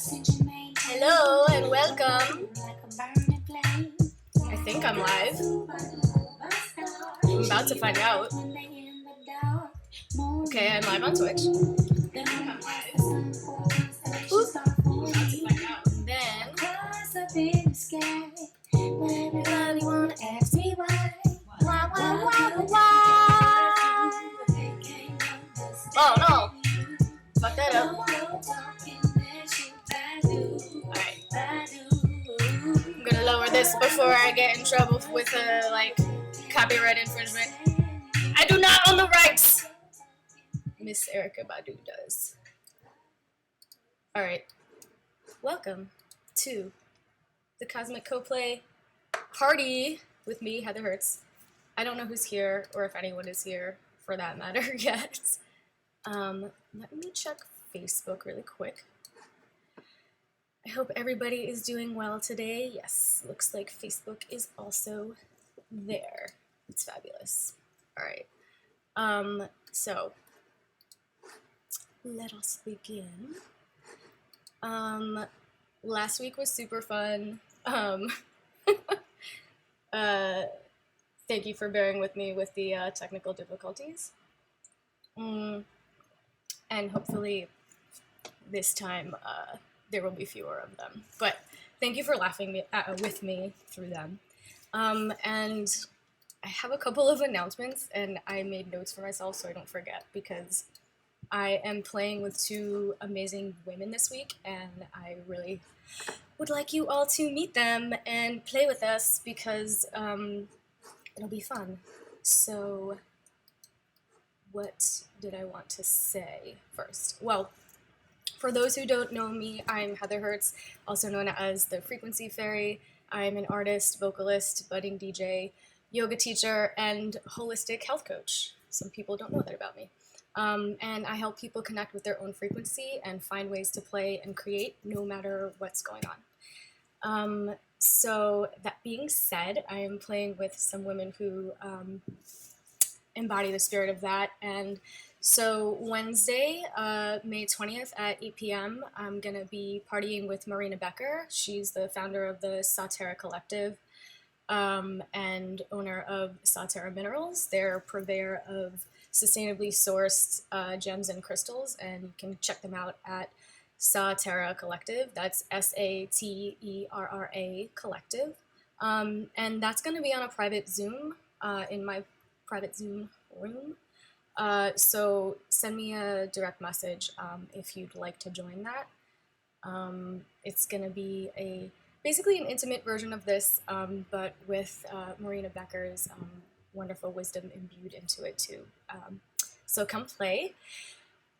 Hello and welcome. I think I'm live. I'm about to find out. Okay, I'm live on Twitch. I think I'm live. Oop. I'm about to find out. And then everybody wanna ask me why? Oh no! Fuck that up. Alright. I'm gonna lower this before I get in trouble with copyright infringement. I do not own the rights! Miss Erykah Badu does. Alright. Welcome to the Cosmic Co-Play party with me, Heather Hertz. I don't know who's here, or if anyone is here, for that matter, yet. Let me check Facebook really quick. I hope everybody is doing well today. Yes, looks like Facebook is also there. It's fabulous. All right. So let us begin. Last week was super fun. Thank you for bearing with me with the technical difficulties. And hopefully this time there will be fewer of them. But thank you for laughing with me through them. And I have a couple of announcements, and I made notes for myself so I don't forget, because I am playing with two amazing women this week, and I really would like you all to meet them and play with us, because it'll be fun. So what did I want to say first? Well, for those who don't know me, I'm Heather Hertz, also known as the Frequency Fairy. I'm an artist, vocalist, budding DJ, yoga teacher, and holistic health coach. Some people don't know that about me. And I help people connect with their own frequency and find ways to play and create no matter what's going on. So that being said, I am playing with some women who embody the spirit of that. And so Wednesday, May 20th at 8 p.m., I'm going to be partying with Marina Becker. She's the founder of the Sawterra Collective and owner of Sawterra Minerals. They're a purveyor of sustainably sourced gems and crystals, and you can check them out at Sawterra Collective. That's Saterra Collective. And that's going to be on a private Zoom in my private Zoom room. So send me a direct message if you'd like to join that. It's going to be basically an intimate version of this, but with Marina Becker's wonderful wisdom imbued into it too. So come play.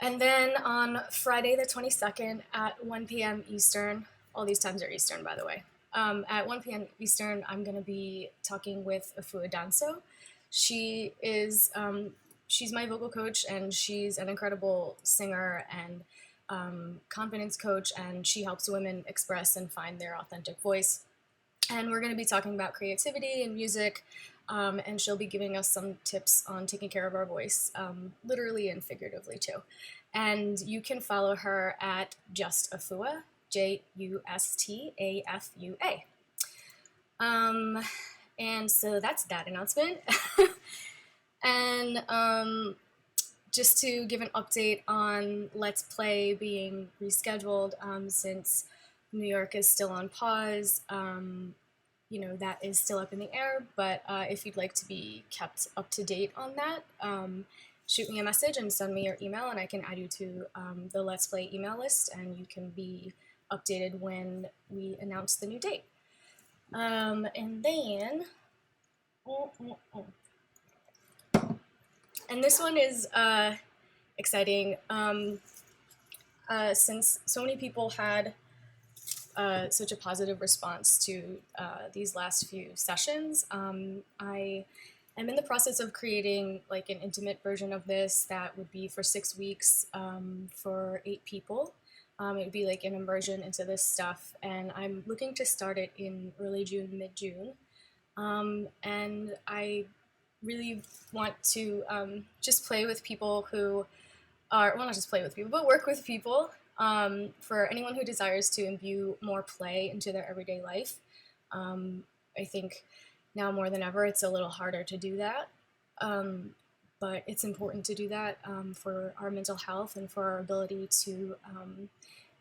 And then on Friday the 22nd at 1 p.m. Eastern, all these times are Eastern, by the way. At 1 p.m. Eastern, I'm going to be talking with Afua Danso. She is, she's my vocal coach, and she's an incredible singer and confidence coach, and she helps women express and find their authentic voice. And we're going to be talking about creativity and music, and she'll be giving us some tips on taking care of our voice, literally and figuratively too. And you can follow her at Just Afua, JUSTAFUA. And so that's that announcement. And just to give an update on Let's Play being rescheduled, since New York is still on pause, you know, that is still up in the air, but if you'd like to be kept up to date on that, shoot me a message and send me your email, and I can add you to the Let's Play email list, and you can be updated when we announce the new date. And then, and this one is exciting, since so many people had such a positive response to these last few sessions. I am in the process of creating like an intimate version of this that would be for 6 weeks for 8 people. It would be like an immersion into this stuff, and I'm looking to start it in early June, mid-June. And I really want to just play with people who are, well, not just play with people, but work with people For anyone who desires to imbue more play into their everyday life. I think now more than ever, it's a little harder to do that. But it's important to do that for our mental health and for our ability to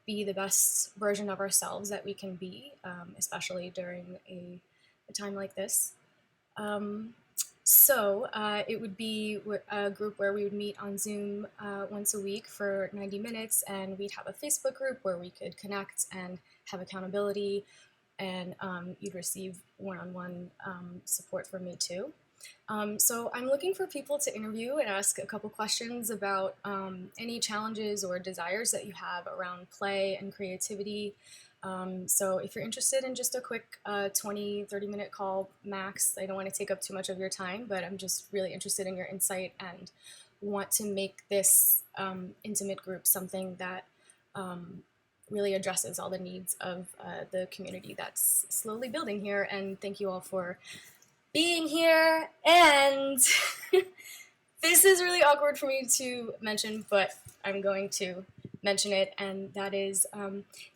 be the best version of ourselves that we can be, especially during a time like this. So it would be a group where we would meet on Zoom once a week for 90 minutes, and we'd have a Facebook group where we could connect and have accountability, and you'd receive one-on-one support from me too. So I'm looking for people to interview and ask a couple questions about any challenges or desires that you have around play and creativity. So if you're interested in just a quick 20, 30-minute call max, I don't want to take up too much of your time, but I'm just really interested in your insight and want to make this intimate group something that really addresses all the needs of the community that's slowly building here. And thank you all for being here. And this is really awkward for me to mention, but I'm going to mention it, and that is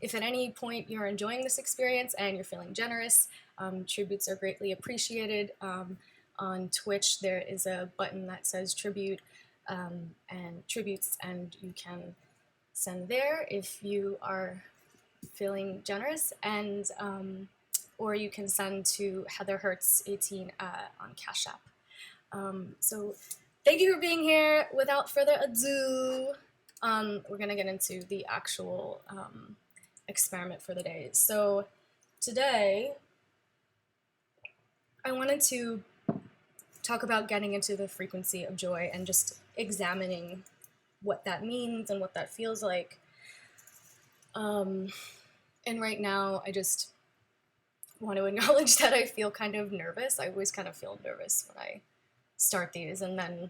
if at any point you're enjoying this experience and you're feeling generous, tributes are greatly appreciated. On Twitch, there is a button that says tribute and tributes, and you can send there if you are feeling generous, and or you can send to Heather Hertz 18 on Cash App. So thank you for being here. Without further ado, we're gonna get into the actual experiment for the day. So today, I wanted to talk about getting into the frequency of joy and just examining what that means and what that feels like. And right now, I just want to acknowledge that I feel kind of nervous. I always kind of feel nervous when I start these, and then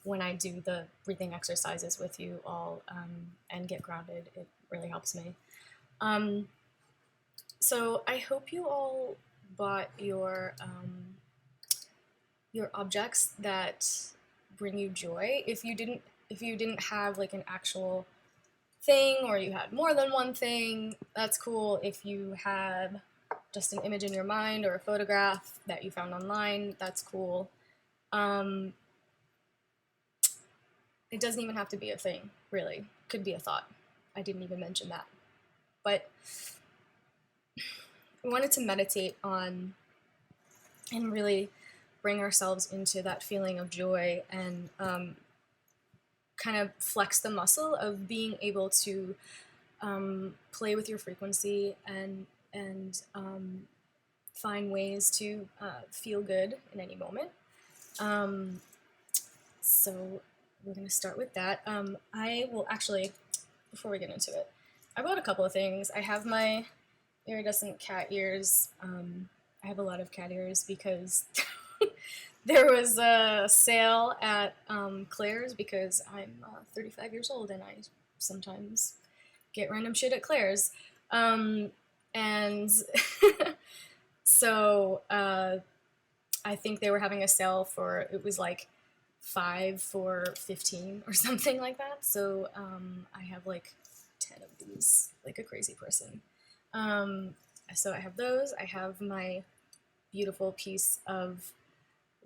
when I do the breathing exercises with you all and get grounded, it really helps me. So I hope you all bought your objects that bring you joy. If you didn't have like an actual thing, or you had more than one thing, that's cool. If you had just an image in your mind or a photograph that you found online, that's cool. It doesn't even have to be a thing, really. It could be a thought. I didn't even mention that. But we wanted to meditate on and really bring ourselves into that feeling of joy and kind of flex the muscle of being able to play with your frequency and find ways to feel good in any moment. So we're going to start with that. I will actually, before we get into it, I bought a couple of things. I have my iridescent cat ears. I have a lot of cat ears because there was a sale at Claire's, because I'm 35 years old and I sometimes get random shit at Claire's. And so I think they were having a sale for, it was like 5 for 15 or something like that. So I have like 10 of these, like a crazy person. So I have those. I have my beautiful piece of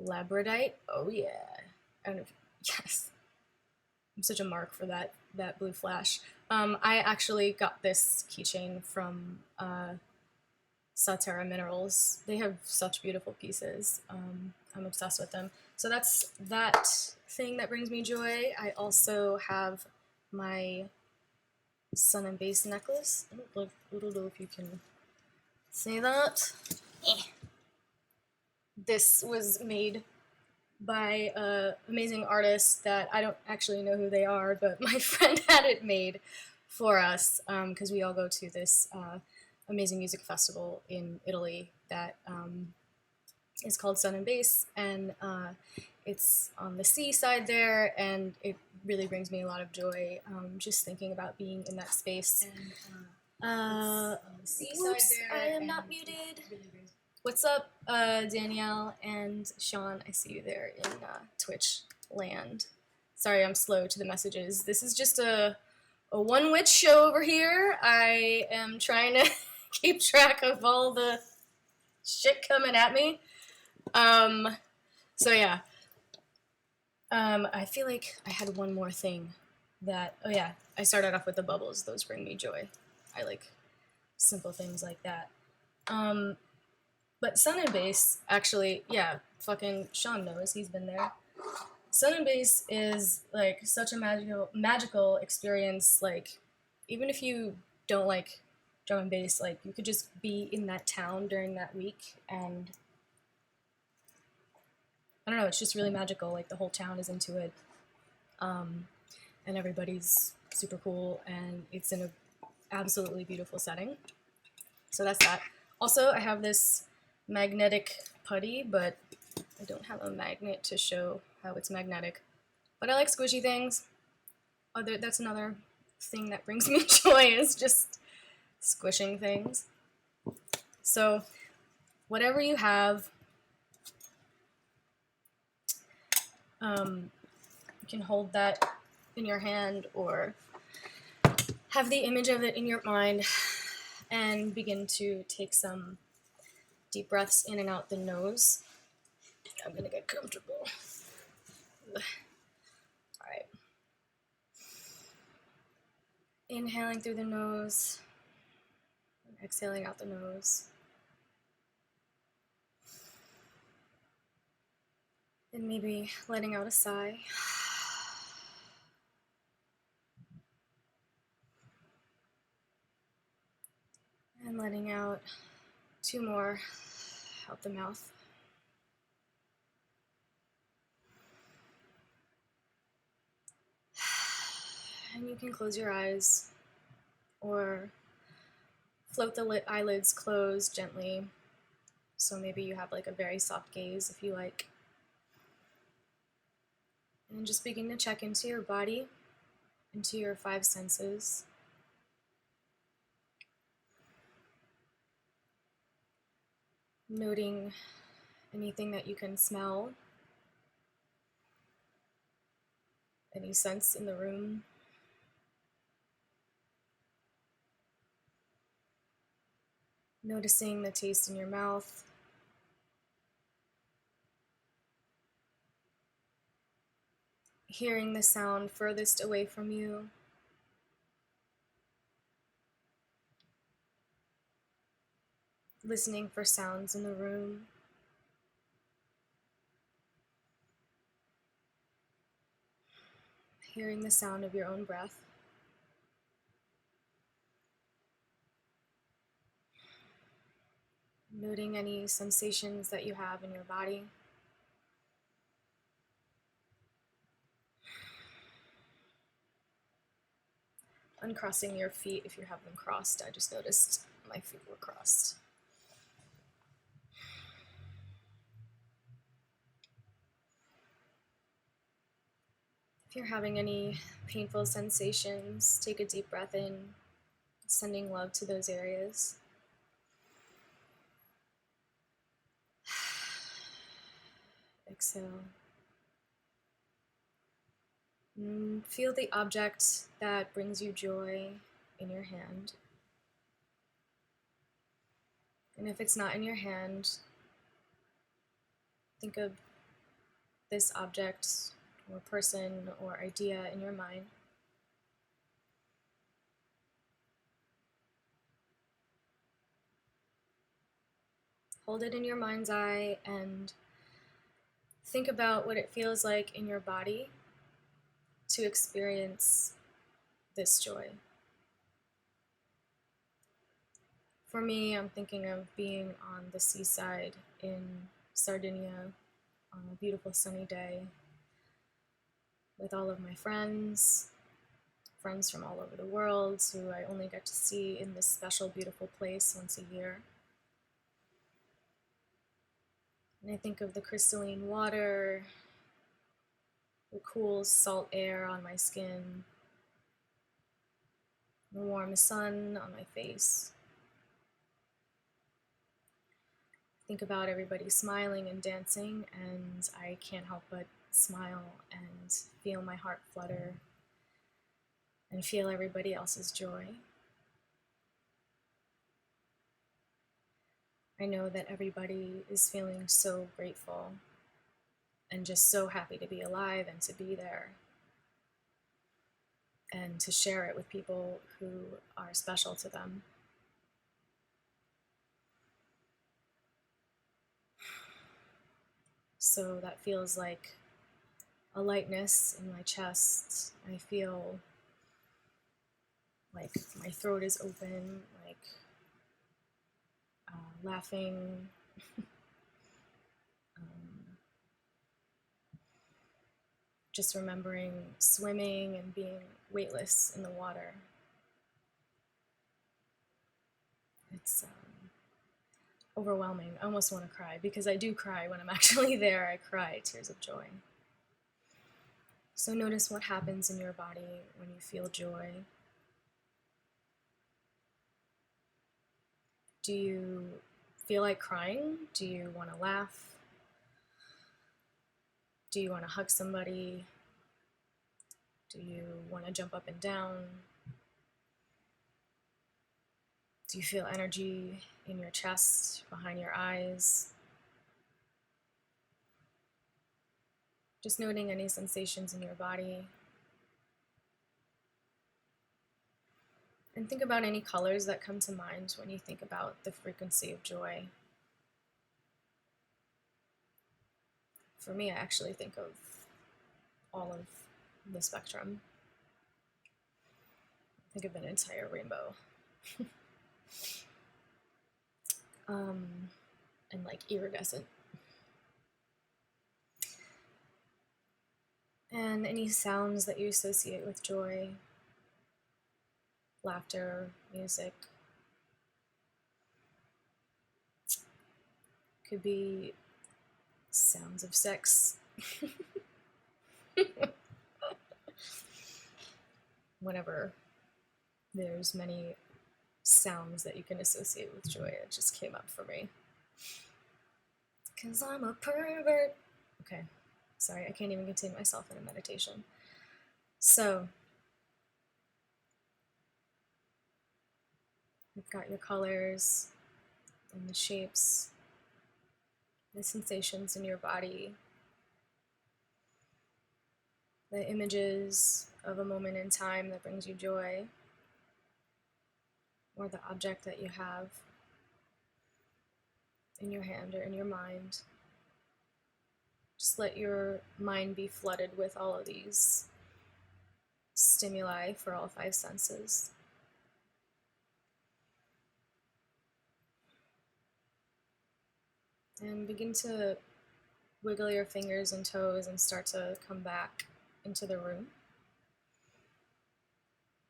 labradorite. Oh yeah. I don't know if, yes. I'm such a mark for that blue flash. I actually got this keychain from Satara Minerals. They have such beautiful pieces. I'm obsessed with them. So that's that thing that brings me joy. I also have my sun and base necklace. I don't know if you can see that. This was made by an amazing artist that I don't actually know who they are, but my friend had it made for us because we all go to this amazing music festival in Italy that is called Sun and Base, and it's on the seaside there, and it really brings me a lot of joy just thinking about being in that space. And whoops, I am not muted. What's up, Danielle and Sean? I see you there in Twitch land. Sorry, I'm slow to the messages. This is just a a one witch show over here. I am trying to keep track of all the shit coming at me. So yeah. I feel like I had one more thing that, oh yeah, I started off with the bubbles. Those bring me joy. I like simple things like that. But Sun and Base, actually, yeah, fucking Sean knows, he's been there. Sun and Base is like such a magical experience. Like, even if you don't like drum and bass, like you could just be in that town during that week, and I don't know, it's just really magical. Like the whole town is into it, and everybody's super cool, and it's in a absolutely beautiful setting. So that's that. Also, I have this magnetic putty, but I don't have a magnet to show how it's magnetic. But I like squishy things. That's another thing that brings me joy, is just squishing things. So whatever you have, you can hold that in your hand or have the image of it in your mind and begin to take some deep breaths in and out the nose. I'm gonna get comfortable. All right. Inhaling through the nose, exhaling out the nose. And maybe letting out a sigh. And letting out 2 more out the mouth. And you can close your eyes or float the eyelids closed gently. So maybe you have like a very soft gaze if you like. And just begin to check into your body, into your 5 senses. Noting anything that you can smell, any sense in the room. Noticing the taste in your mouth. Hearing the sound furthest away from you. Listening for sounds in the room. Hearing the sound of your own breath. Noting any sensations that you have in your body. Uncrossing your feet if you have them crossed. I just noticed my feet were crossed. If you're having any painful sensations, take a deep breath in, sending love to those areas. Exhale. Feel the object that brings you joy in your hand. And if it's not in your hand, think of this object or person or idea in your mind. Hold it in your mind's eye and think about what it feels like in your body to experience this joy. For me, I'm thinking of being on the seaside in Sardinia on a beautiful sunny day with all of my friends from all over the world who I only get to see in this special, beautiful place once a year. And I think of the crystalline water, the cool salt air on my skin, the warm sun on my face. Think about everybody smiling and dancing, and I can't help but smile and feel my heart flutter and feel everybody else's joy. I know that everybody is feeling so grateful and just so happy to be alive and to be there and to share it with people who are special to them. So that feels like a lightness in my chest. I feel like my throat is open, like laughing. Just remembering swimming and being weightless in the water. It's overwhelming. I almost want to cry because I do cry when I'm actually there. I cry tears of joy. So notice what happens in your body when you feel joy. Do you feel like crying? Do you want to laugh? Do you want to hug somebody? Do you want to jump up and down? Do you feel energy in your chest, behind your eyes? Just noting any sensations in your body. And think about any colors that come to mind when you think about the frequency of joy. For me, I actually think of all of the spectrum. Think of an entire rainbow. And like iridescent. And any sounds that you associate with joy, laughter, music. Could be sounds of sex. Whatever. There's many sounds that you can associate with joy. It just came up for me. 'Cause I'm a pervert. Okay, sorry, I can't even contain myself in a meditation. So, you've got your colors and the shapes, the sensations in your body, the images of a moment in time that brings you joy, or the object that you have in your hand or in your mind. Just let your mind be flooded with all of these stimuli for all 5 senses. And begin to wiggle your fingers and toes and start to come back into the room.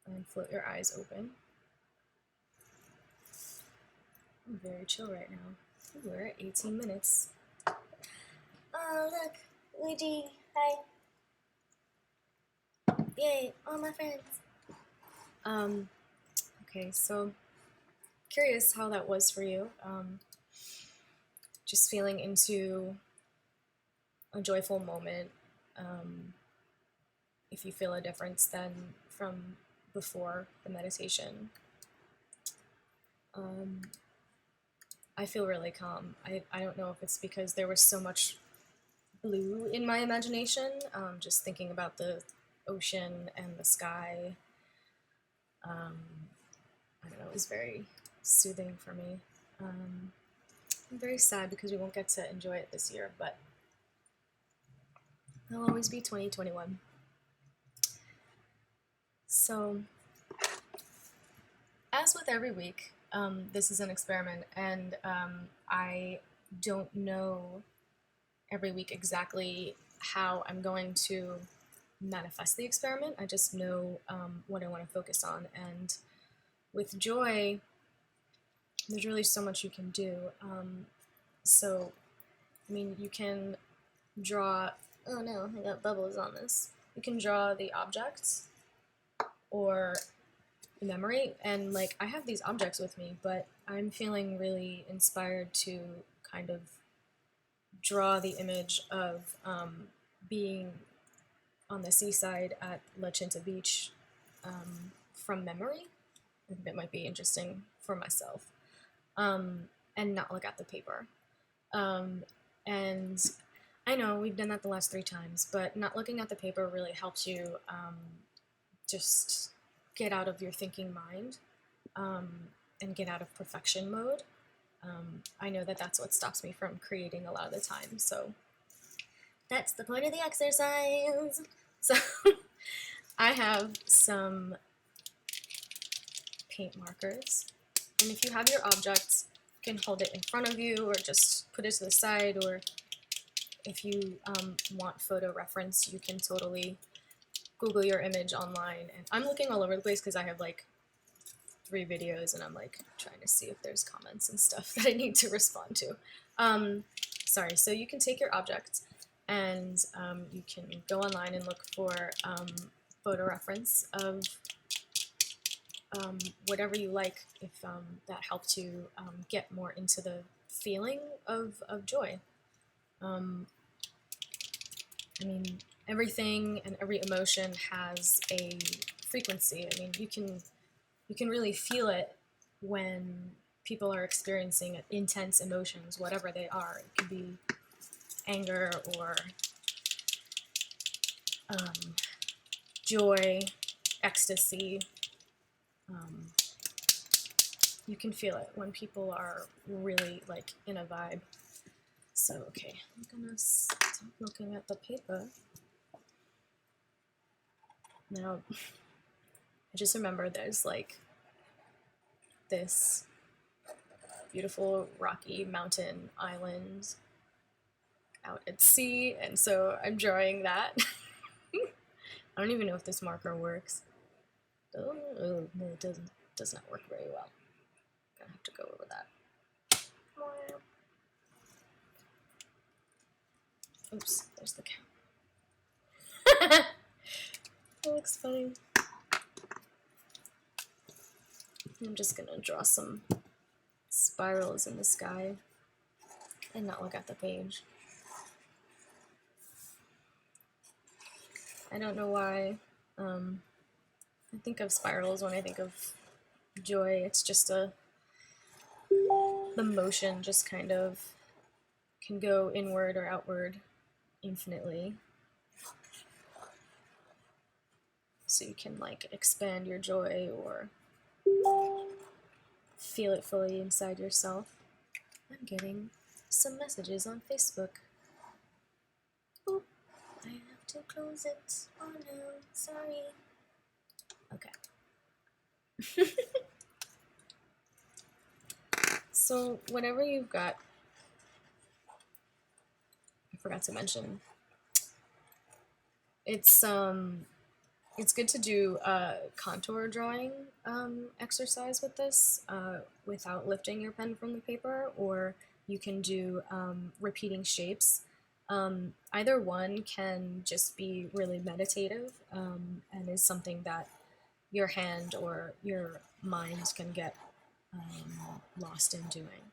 And float your eyes open. I'm very chill right now. We're at 18 minutes. Oh, look, Luigi, hi. Yay, all my friends. Okay, so curious how that was for you. Just feeling into a joyful moment. If you feel a difference then from before the meditation. I feel really calm. I don't know if it's because there was so much blue in my imagination, just thinking about the ocean and the sky. I don't know, it was very soothing for me. I'm very sad because we won't get to enjoy it this year, but it'll always be 2021. So, as with every week, this is an experiment, and I don't know every week exactly how I'm going to manifest the experiment. I just know what I want to focus on, and with joy, there's really so much you can do. So, I mean, you can draw, oh no, I got bubbles on this. You can draw the objects or the memory, and like I have these objects with me, but I'm feeling really inspired to kind of draw the image of being on the seaside at La Chinta Beach from memory. I think that might be interesting for myself, and not look at the paper. And I know we've done that the last 3 times, but not looking at the paper really helps you just get out of your thinking mind, and get out of perfection mode. I know that that's what stops me from creating a lot of the time, so that's the point of the exercise. So I have some paint markers, and if you have your objects, you can hold it in front of you or just put it to the side, or if you want photo reference, you can totally Google your image online. And I'm looking all over the place because I have like 3 videos and I'm like trying to see if there's comments and stuff that I need to respond to. Sorry, so you can take your objects and you can go online and look for photo reference of whatever you like, if that helped you get more into the feeling of joy. I mean, everything and every emotion has a frequency. I mean, you can really feel it when people are experiencing intense emotions, whatever they are. It could be anger or joy, ecstasy. You can feel it when people are really like in a vibe. So, okay, I'm gonna stop looking at the paper. Now, I just remember there's like this beautiful rocky mountain island out at sea, and so I'm drawing that. I don't even know if this marker works. Oh, no, it does not work very well. I'm gonna have to go over that. Oops, there's the cow. That looks funny. I'm just gonna draw some spirals in the sky and not look at the page. I don't know why. I think of spirals when I think of joy. It's just the motion just kind of can go inward or outward infinitely. So you can like expand your joy or feel it fully inside yourself. I'm getting some messages on Facebook. Oop, I have to close it. Oh no, sorry. Okay. So whatever you've got, I forgot to mention, it's good to do a contour drawing exercise with this without lifting your pen from the paper, or you can do repeating shapes. Either one can just be really meditative and is something that your hand or your mind can get lost in doing.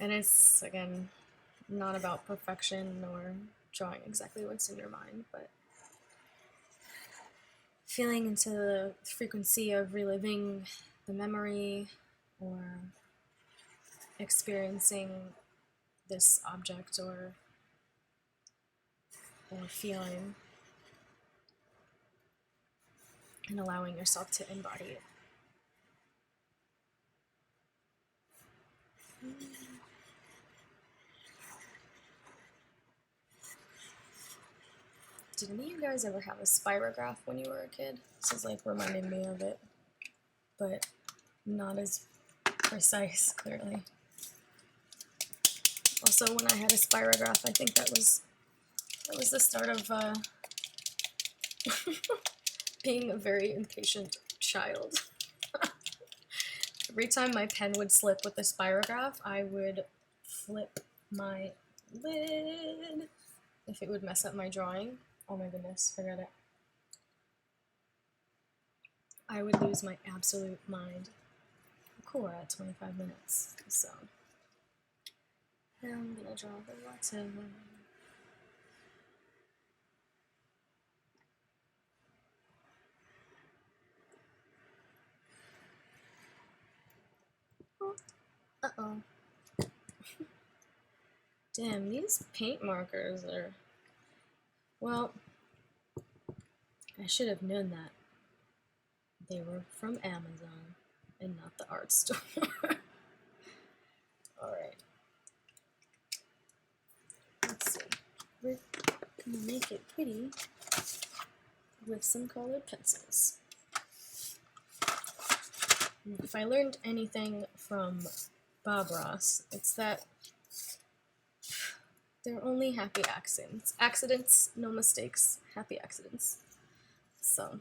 And it's, again, not about perfection or drawing exactly what's in your mind, but feeling into the frequency of reliving the memory or experiencing this object or feeling, and allowing yourself to embody it. Did any of you guys ever have a spirograph when you were a kid? This is like reminding me of it, but not as precise, clearly. Also, when I had a spirograph, I think that was the start of being a very impatient child. Every time my pen would slip with the spirograph, I would flip my lid if it would mess up my drawing. Oh my goodness, forget it. I would lose my absolute mind. Cool, we're at 25 minutes, so I'm gonna draw the water. Oh, uh-oh. Damn, these paint markers are... Well, I should have known that. They were from Amazon and not the art store. Alright. Let's see. We're gonna make it pretty with some colored pencils. If I learned anything from Bob Ross, it's that they're only happy accidents. Accidents, no mistakes, happy accidents. So,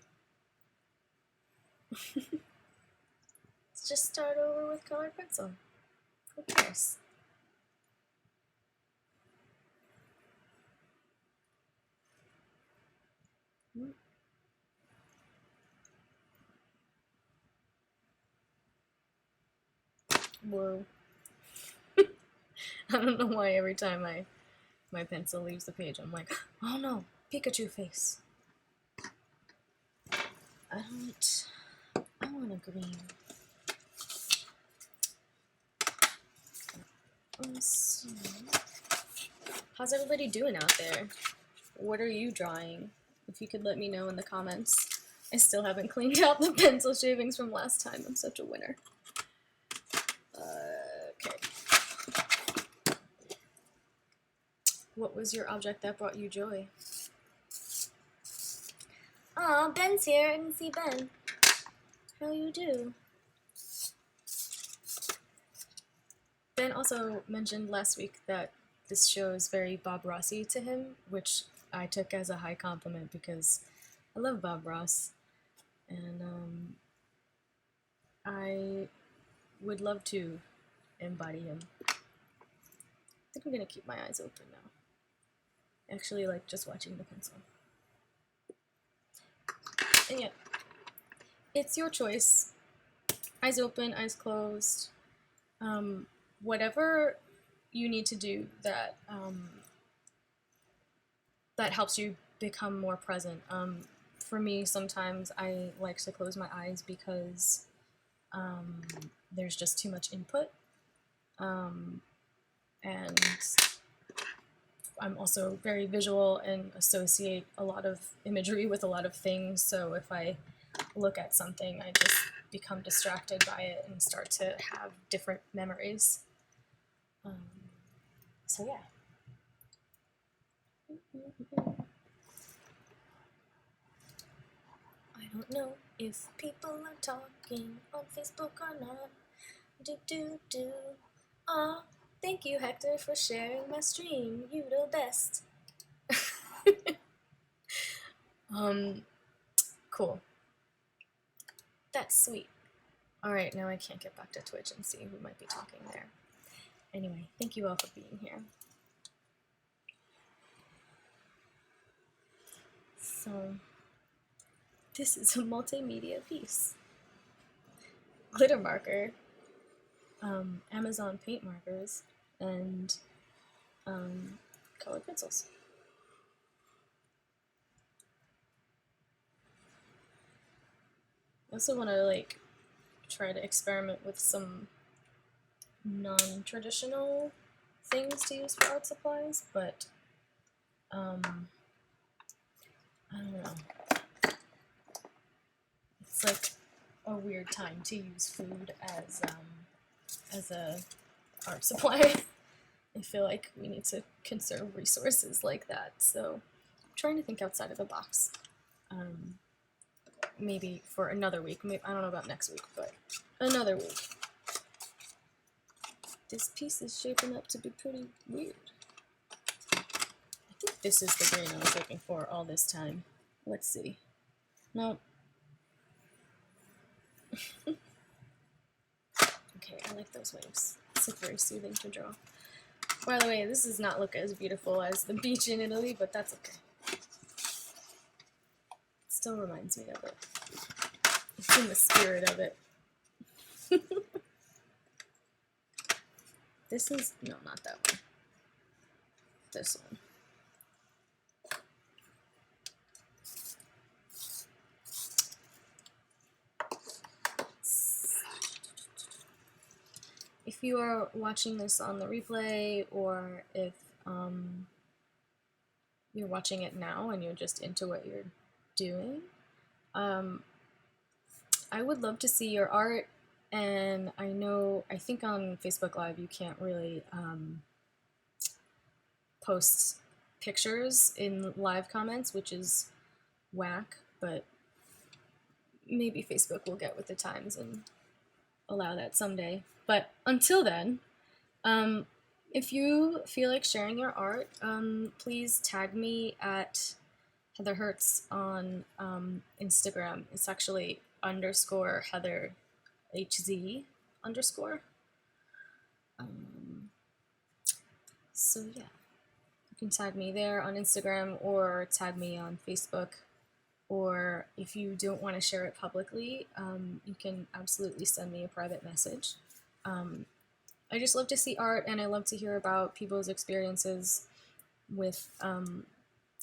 let's just start over with colored pencil. Who cares? Whoa. I don't know why every time my pencil leaves the page, I'm like, oh no, Pikachu face. I want a green. So, how's everybody doing out there? What are you drawing? If you could let me know in the comments. I still haven't cleaned out the pencil shavings from last time. I'm such a winner. Okay. What was your object that brought you joy? Aw, Ben's here. I didn't see Ben. How you do? Ben also mentioned last week that this show is very Bob Rossy to him, which I took as a high compliment because I love Bob Ross, and I would love to embody him. I think I'm gonna keep my eyes open now. I actually like just watching the pencil. And yeah, it's your choice. Eyes open, eyes closed. Whatever you need to do that that helps you become more present. For me, sometimes I like to close my eyes because there's just too much input, and I'm also very visual and associate a lot of imagery with a lot of things, so if I look at something, I just become distracted by it and start to have different memories. So yeah. I don't know if people are talking on Facebook or not. Aw, thank you, Hector, for sharing my stream. You the best. Cool. That's sweet. Alright, now I can't get back to Twitch and see who might be talking there. Anyway, thank you all for being here. So, this is a multimedia piece. Glitter marker, Amazon paint markers, and colored pencils. I also want to like try to experiment with some non-traditional things to use for art supplies, but I don't know. It's like a weird time to use food as a art supply. I feel like we need to conserve resources like that, so I'm trying to think outside of the box. Maybe for another week. Maybe, I don't know about next week, but another week. This piece is shaping up to be pretty weird. I think this is the green I was looking for all this time. Let's see. No. Okay, I like those waves. It's like very soothing to draw. By the way, this does not look as beautiful as the beach in Italy, but that's okay. It still reminds me of it. It's in the spirit of it. This is, no, not that one. This one. If you are watching this on the replay, or if you're watching it now and you're just into what you're doing, I would love to see your art. And I think on Facebook Live you can't really post pictures in live comments, which is whack, but maybe Facebook will get with the times and allow that someday. But until then, if you feel like sharing your art, please tag me at Heather Hertz on Instagram. It's actually _ Heather HZ _. So yeah, you can tag me there on Instagram or tag me on Facebook. Or if you don't want to share it publicly, you can absolutely send me a private message. I just love to see art, and I love to hear about people's experiences with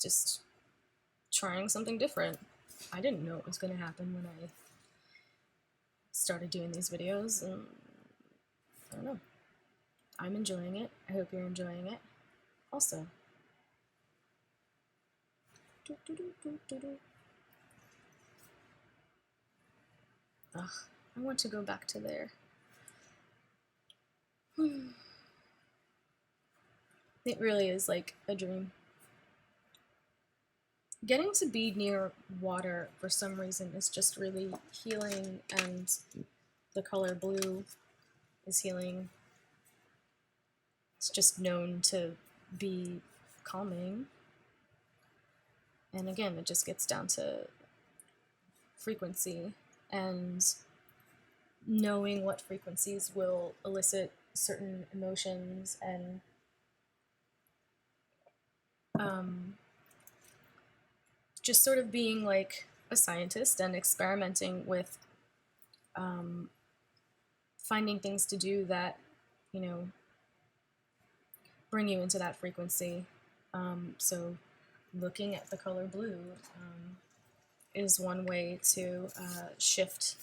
just trying something different. I didn't know it was going to happen when I started doing these videos, and I don't know. I'm enjoying it. I hope you're enjoying it also. Ugh, I want to go back to there. It really is like a dream. Getting to be near water for some reason is just really healing, and the color blue is healing. It's just known to be calming. And again, it just gets down to frequency and knowing what frequencies will elicit certain emotions, and just sort of being like a scientist and experimenting with finding things to do that, you know, bring you into that frequency. So looking at the color blue is one way to shift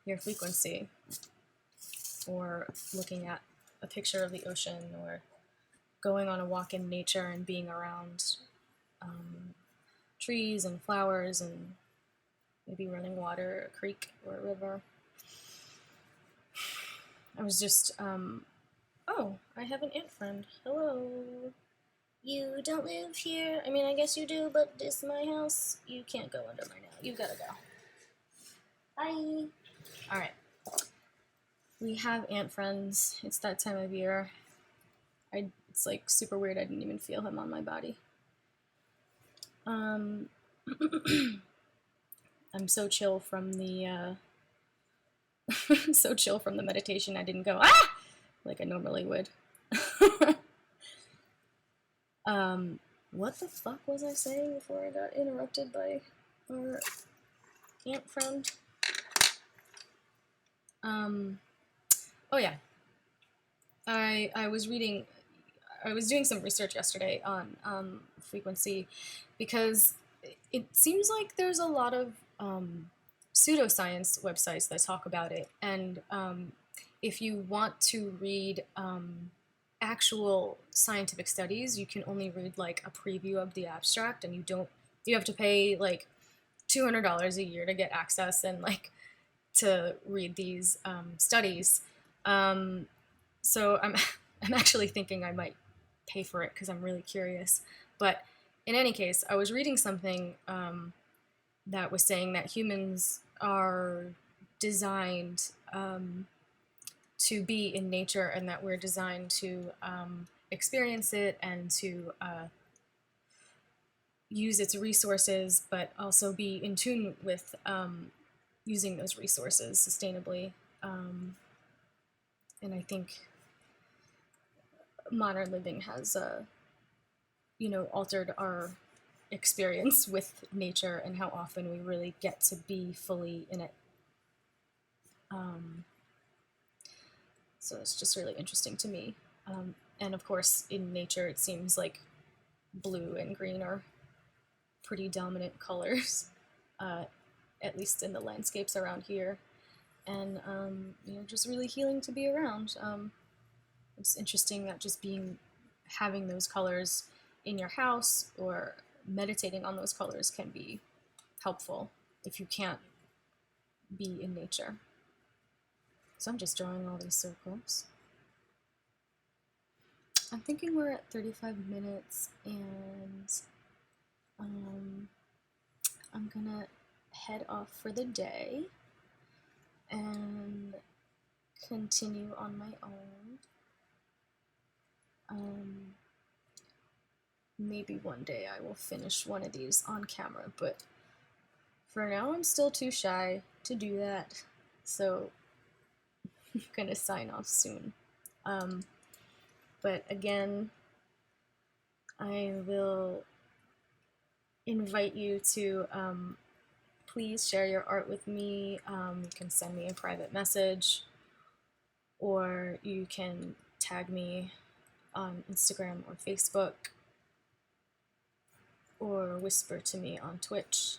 your frequency, or looking at a picture of the ocean, or going on a walk in nature and being around trees and flowers and maybe running water, a creek or a river. I was just, oh, I have an ant friend. Hello. You don't live here. I mean, I guess you do, but this is my house. You can't go under my nail. You gotta go. Bye. Alright. We have ant friends. It's that time of year. It's like super weird. I didn't even feel him on my body. I'm so chill from the so chill from the meditation. I didn't go like I normally would. What the fuck was I saying before I got interrupted by our ant friend? Oh yeah. I was doing some research yesterday on frequency, because it seems like there's a lot of pseudoscience websites that talk about it, and if you want to read actual scientific studies, you can only read like a preview of the abstract, and you have to pay like $200 a year to get access and like to read these studies. So I'm actually thinking I might pay for it because I'm really curious. But in any case, I was reading something that was saying that humans are designed to be in nature, and that we're designed to experience it and to use its resources, but also be in tune with using those resources sustainably. And I think modern living has, altered our experience with nature and how often we really get to be fully in it. So it's just really interesting to me. And of course, in nature, it seems like blue and green are pretty dominant colors, at least in the landscapes around here. And just really healing to be around. It's interesting that just having those colors in your house or meditating on those colors can be helpful if you can't be in nature. So I'm just drawing all these circles. I'm thinking we're at 35 minutes, and I'm gonna head off for the day and continue on my own. Maybe one day I will finish one of these on camera, but for now I'm still too shy to do that, so I'm gonna sign off soon. But again, I will invite you to please share your art with me. You can send me a private message, or you can tag me on Instagram or Facebook, or whisper to me on Twitch.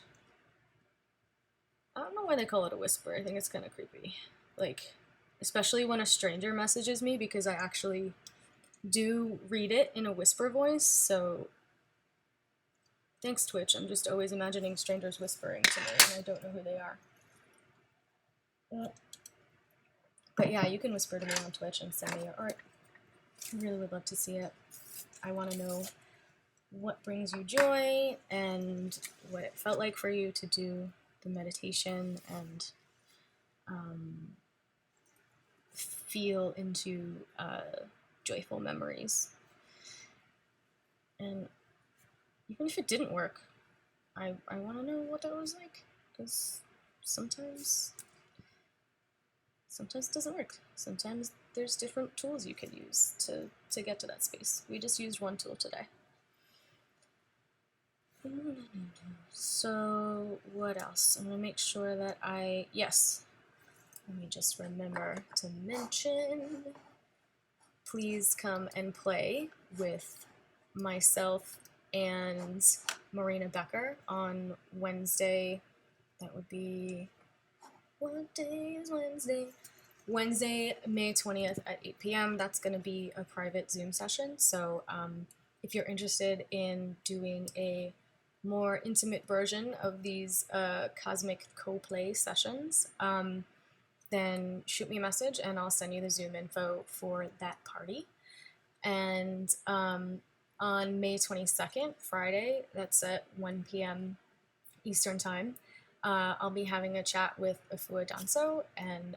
I don't know why they call it a whisper. I think it's kind of creepy. Like, especially when a stranger messages me, because I actually do read it in a whisper voice, so thanks, Twitch. I'm just always imagining strangers whispering to me, and I don't know who they are. But yeah, you can whisper to me on Twitch and send me your art. I really would love to see it. I want to know what brings you joy and what it felt like for you to do the meditation and feel into joyful memories. And even if it didn't work, I want to know what that was like, because sometimes it doesn't work. Sometimes there's different tools you could use to get to that space. We just used one tool today. So what else? I'm gonna make sure that yes, let me just remember to mention, please come and play with myself and Marina Becker on Wednesday. That would be, what day is Wednesday? Wednesday, May 20th at 8 p.m. That's going to be a private Zoom session. So if you're interested in doing a more intimate version of these cosmic co-play sessions, then shoot me a message and I'll send you the Zoom info for that party. And on May 22nd, Friday, that's at 1 p.m. Eastern Time, I'll be having a chat with Afua Danso, and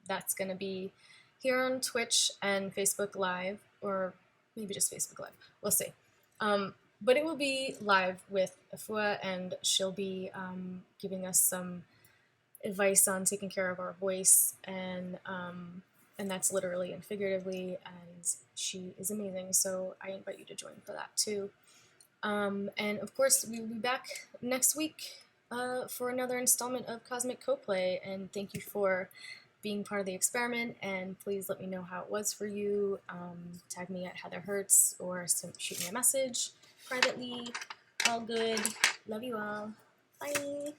that's going to be here on Twitch and Facebook Live, or maybe just Facebook Live. We'll see. But it will be live with Afua, and she'll be giving us some advice on taking care of our voice, and that's literally and figuratively, and she is amazing, so I invite you to join for that too. And of course, we will be back next week for another installment of Cosmic Co-Play, and thank you for being part of the experiment, and please let me know how it was for you. Tag me at Heather Hertz, or shoot me a message privately. All good. Love you all. Bye.